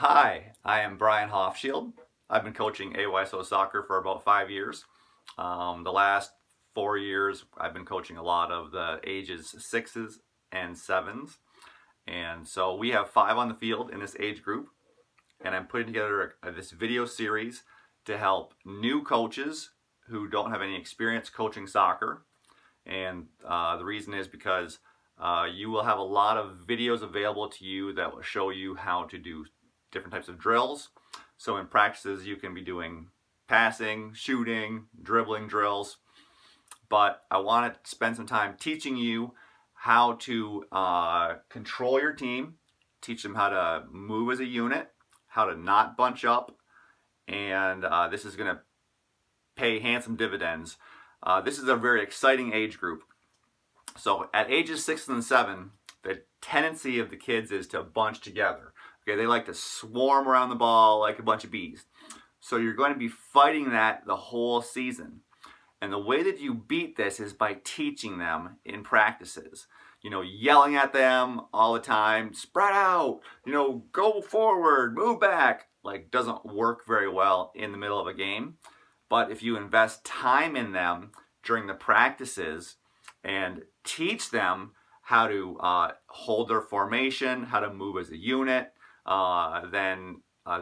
Hi, I am Brian Hofschild. I've been coaching AYSO soccer for about 5 years. The last 4 years, I've been coaching a lot of the ages 6s and 7s. And so we have 5 on the field in this age group. And I'm putting together this video series to help new coaches who don't have any experience coaching soccer. And the reason is because you will have a lot of videos available to you that will show you how to do different types of drills. So in practices you can be doing passing, shooting, dribbling drills. But I want to spend some time teaching you how to control your team, teach them how to move as a unit, how to not bunch up, and this is going to pay handsome dividends. This is a very exciting age group. So at ages 6 and 7, the tendency of the kids is to bunch together. Okay, they like to swarm around the ball like a bunch of bees. So you're going to be fighting that the whole season. And the way that you beat this is by teaching them in practices. You know, yelling at them all the time, spread out, go forward, move back. Like, doesn't work very well in the middle of a game. But if you invest time in them during the practices and teach them how to hold their formation, how to move as a unit, then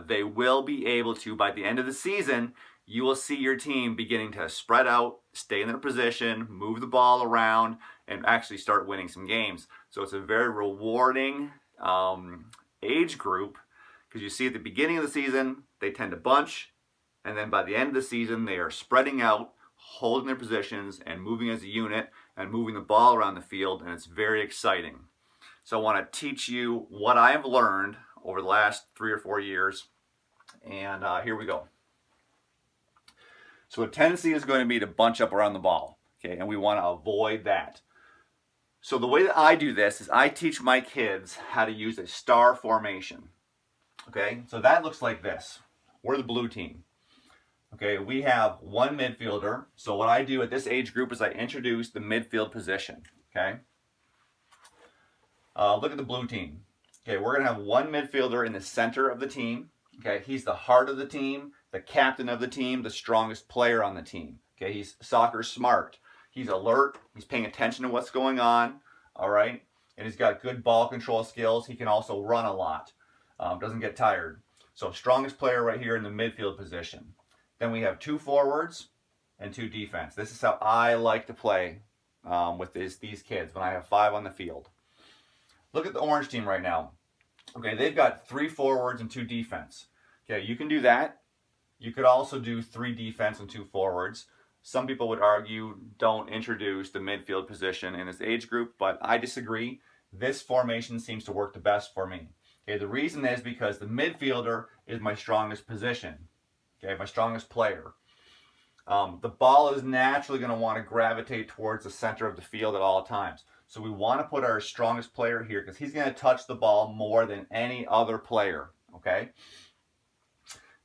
they will be able to, by the end of the season, you will see your team beginning to spread out, stay in their position, move the ball around, and actually start winning some games. So it's a very rewarding age group, because you see at the beginning of the season, they tend to bunch, and then by the end of the season, they are spreading out, holding their positions, and moving as a unit, and moving the ball around the field, and it's very exciting. So I want to teach you what I have learned over the last 3 or 4 years, and here we go. So a tendency is going to be to bunch up around the ball, okay, and we want to avoid that. So the way that I do this is I teach my kids how to use a star formation, okay? So that looks like this. We're the blue team. Okay, we have one midfielder. So what I do at this age group is I introduce the midfield position, okay? Look at the blue team. Okay, we're going to have one midfielder in the center of the team. Okay, he's the heart of the team, the captain of the team, the strongest player on the team. Okay, he's soccer smart. He's alert. He's paying attention to what's going on, all right? And he's got good ball control skills. He can also run a lot. Doesn't get tired. So strongest player right here in the midfield position. Then we have 2 forwards and 2 defense. This is how I like to play with these kids when I have 5 on the field. Look at the orange team right now. Okay, they've got 3 forwards and 2 defense. Okay, you can do that. You could also do 3 defense and 2 forwards. Some people would argue don't introduce the midfield position in this age group, but I disagree. This formation seems to work the best for me. Okay, the reason is because the midfielder is my strongest position. Okay, my strongest player. The ball is naturally going to want to gravitate towards the center of the field at all times. So we want to put our strongest player here because he's going to touch the ball more than any other player, okay?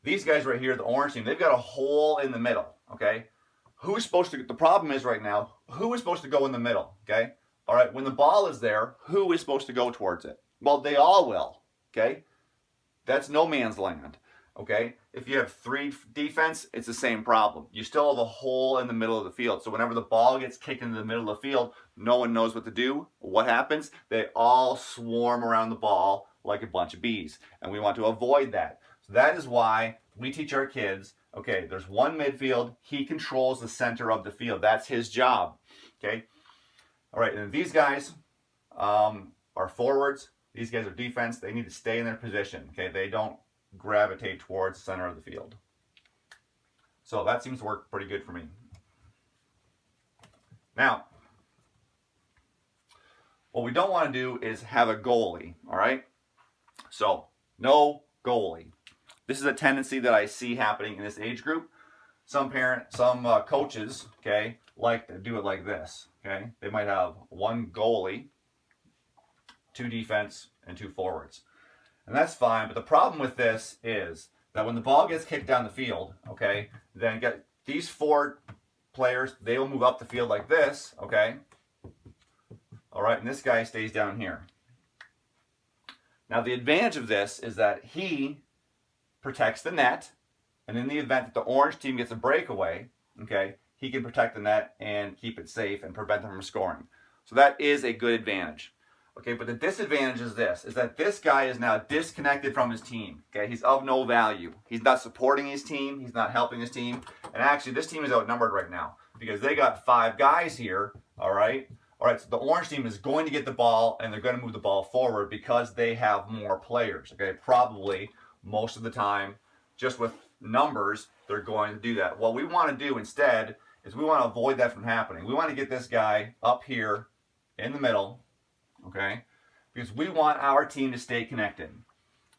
These guys right here, the orange team, they've got a hole in the middle, okay? The problem is right now, who is supposed to go in the middle, okay? All right, when the ball is there, who is supposed to go towards it? Well, they all will, okay? That's no man's land, okay? If you have 3 defense, it's the same problem. You still have a hole in the middle of the field. So whenever the ball gets kicked into the middle of the field, no one knows what to do. What happens? They all swarm around the ball like a bunch of bees. And we want to avoid that. So that is why we teach our kids, okay, there's one midfield. He controls the center of the field. That's his job, okay? All right, and these guys are forwards. These guys are defense. They need to stay in their position, okay? They don't gravitate towards the center of the field. So that seems to work pretty good for me. Now, what we don't want to do is have a goalie, all right? So, no goalie. This is a tendency that I see happening in this age group. Some coaches, okay, like to do it like this, okay? They might have 1 goalie, 2 defense, and 2 forwards. And that's fine, but the problem with this is that when the ball gets kicked down the field, okay, then get these 4 players, they will move up the field like this, okay? All right, and this guy stays down here. Now the advantage of this is that he protects the net, and in the event that the orange team gets a breakaway, okay, he can protect the net and keep it safe and prevent them from scoring. So that is a good advantage. Okay, but the disadvantage is this, is that this guy is now disconnected from his team. Okay, he's of no value. He's not supporting his team. He's not helping his team. And actually, this team is outnumbered right now because they got 5 guys here, all right? All right, so the orange team is going to get the ball, and they're going to move the ball forward because they have more players, okay? Probably most of the time, just with numbers, they're going to do that. What we want to do instead is we want to avoid that from happening. We want to get this guy up here in the middle, okay? Because we want our team to stay connected.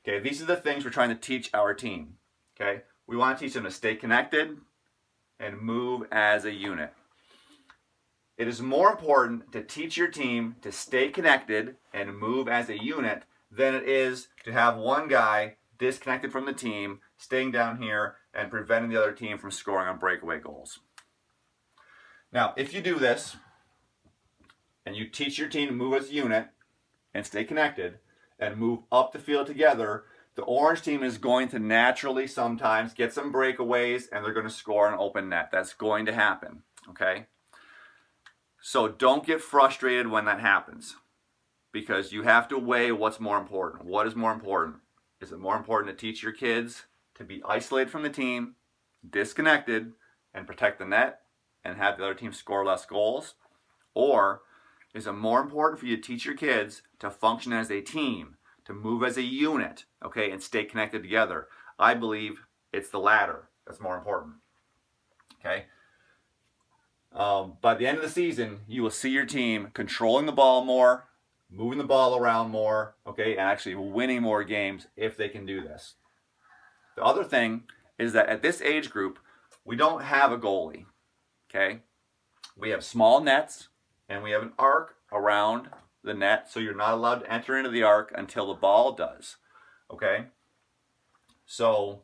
Okay, these are the things we're trying to teach our team, okay? We want to teach them to stay connected and move as a unit. It is more important to teach your team to stay connected and move as a unit than it is to have one guy disconnected from the team, staying down here and preventing the other team from scoring on breakaway goals. Now, if you do this, and you teach your team to move as a unit and stay connected and move up the field together, the orange team is going to naturally sometimes get some breakaways and they're going to score an open net. That's going to happen, okay? So don't get frustrated when that happens because you have to weigh what's more important. What is more important? Is it more important to teach your kids to be isolated from the team, disconnected, and protect the net and have the other team score less goals? Or is it more important for you to teach your kids to function as a team, to move as a unit, okay, and stay connected together? I believe it's the latter that's more important, okay? By the end of the season, you will see your team controlling the ball more, moving the ball around more, okay, and actually winning more games if they can do this. The other thing is that at this age group, we don't have a goalie, okay? We have small nets, and we have an arc around the net, so you're not allowed to enter into the arc until the ball does, okay? So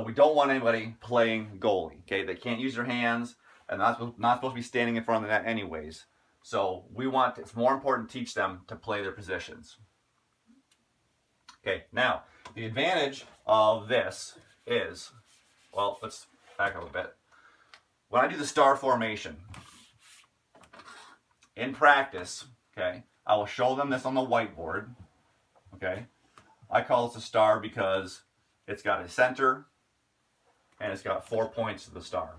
we don't want anybody playing goalie, okay? They can't use their hands, and not supposed to be standing in front of the net anyways. So it's more important to teach them to play their positions. Okay, now, the advantage of this is, well, let's back up a bit. When I do the star formation, in practice, okay, I will show them this on the whiteboard, okay? I call this a star because it's got a center, and it's got 4 points to the star.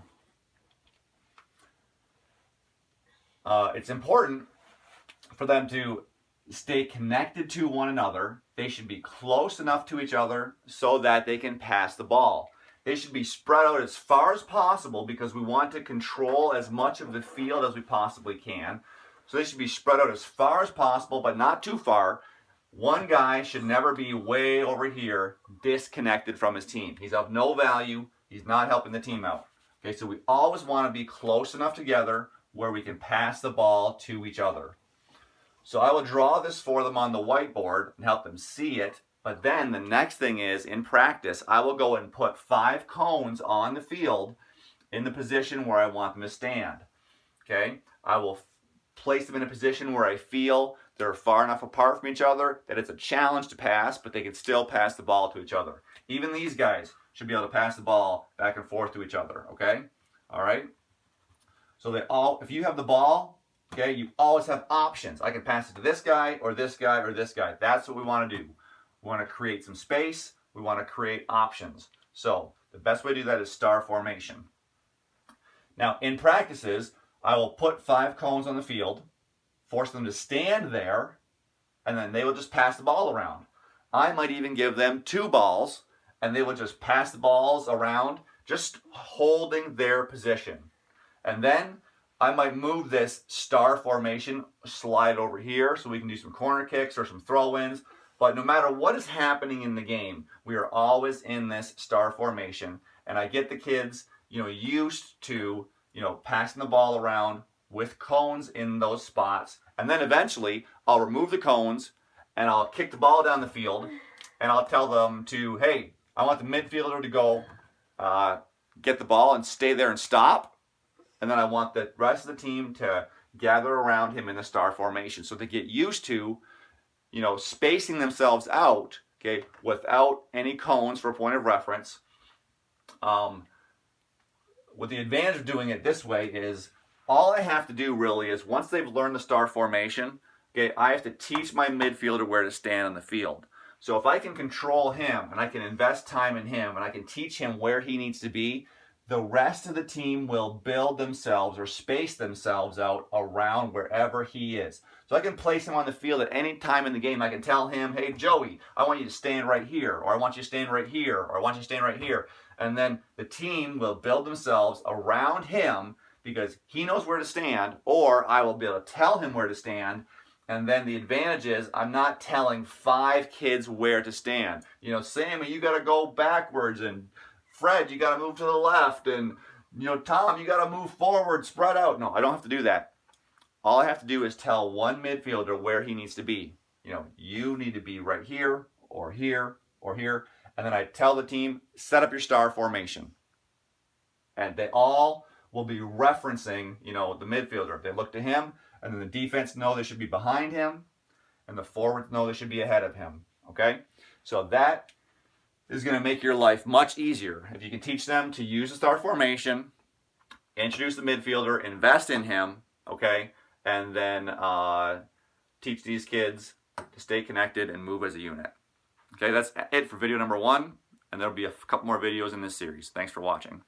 It's important for them to stay connected to one another. They should be close enough to each other so that they can pass the ball. They should be spread out as far as possible because we want to control as much of the field as we possibly can. So they should be spread out as far as possible, but not too far. One guy should never be way over here disconnected from his team. He's of no value. He's not helping the team out. Okay, so we always want to be close enough together where we can pass the ball to each other. So I will draw this for them on the whiteboard and help them see it. But then the next thing is, in practice, I will go and put 5 cones on the field in the position where I want them to stand. Okay? I will place them in a position where I feel they're far enough apart from each other that it's a challenge to pass, but they can still pass the ball to each other. Even these guys should be able to pass the ball back and forth to each other. Okay? All right? So if you have the ball, okay, you always have options. I can pass it to this guy or this guy or this guy. That's what we want to do. We want to create some space. We want to create options. So the best way to do that is star formation. Now, in practices, I will put 5 cones on the field, force them to stand there, and then they will just pass the ball around. I might even give them 2 balls, and they will just pass the balls around, just holding their position. And then I might move this star formation, slide over here so we can do some corner kicks or some throw-ins. But no matter what is happening in the game, we are always in this star formation. And I get the kids, used to, passing the ball around with cones in those spots. And then eventually I'll remove the cones and I'll kick the ball down the field and I'll tell them to, hey, I want the midfielder to go get the ball and stay there and stop. And then I want the rest of the team to gather around him in the star formation. So they get used to, spacing themselves out, okay, without any cones for a point of reference. What the advantage of doing it this way is all I have to do really is once they've learned the star formation, okay, I have to teach my midfielder where to stand on the field. So if I can control him and I can invest time in him and I can teach him where he needs to be, the rest of the team will build themselves or space themselves out around wherever he is. So I can place him on the field at any time in the game. I can tell him, hey, Joey, I want you to stand right here, or I want you to stand right here, or I want you to stand right here. And then the team will build themselves around him because he knows where to stand, or I will be able to tell him where to stand. And then the advantage is I'm not telling 5 kids where to stand. Sammy, you got to go backwards, and Fred, you got to move to the left, and Tom, you got to move forward, spread out. No, I don't have to do that. All I have to do is tell one midfielder where he needs to be. You need to be right here, or here, or here. And then I tell the team, set up your star formation. And they all will be referencing, the midfielder. They look to him, and then the defense know they should be behind him, and the forwards know they should be ahead of him. Okay? So that is going to make your life much easier. If you can teach them to use the star formation, introduce the midfielder, invest in him, okay? And then teach these kids to stay connected and move as a unit. Okay, that's it for video number 1, and there'll be a couple more videos in this series. Thanks for watching.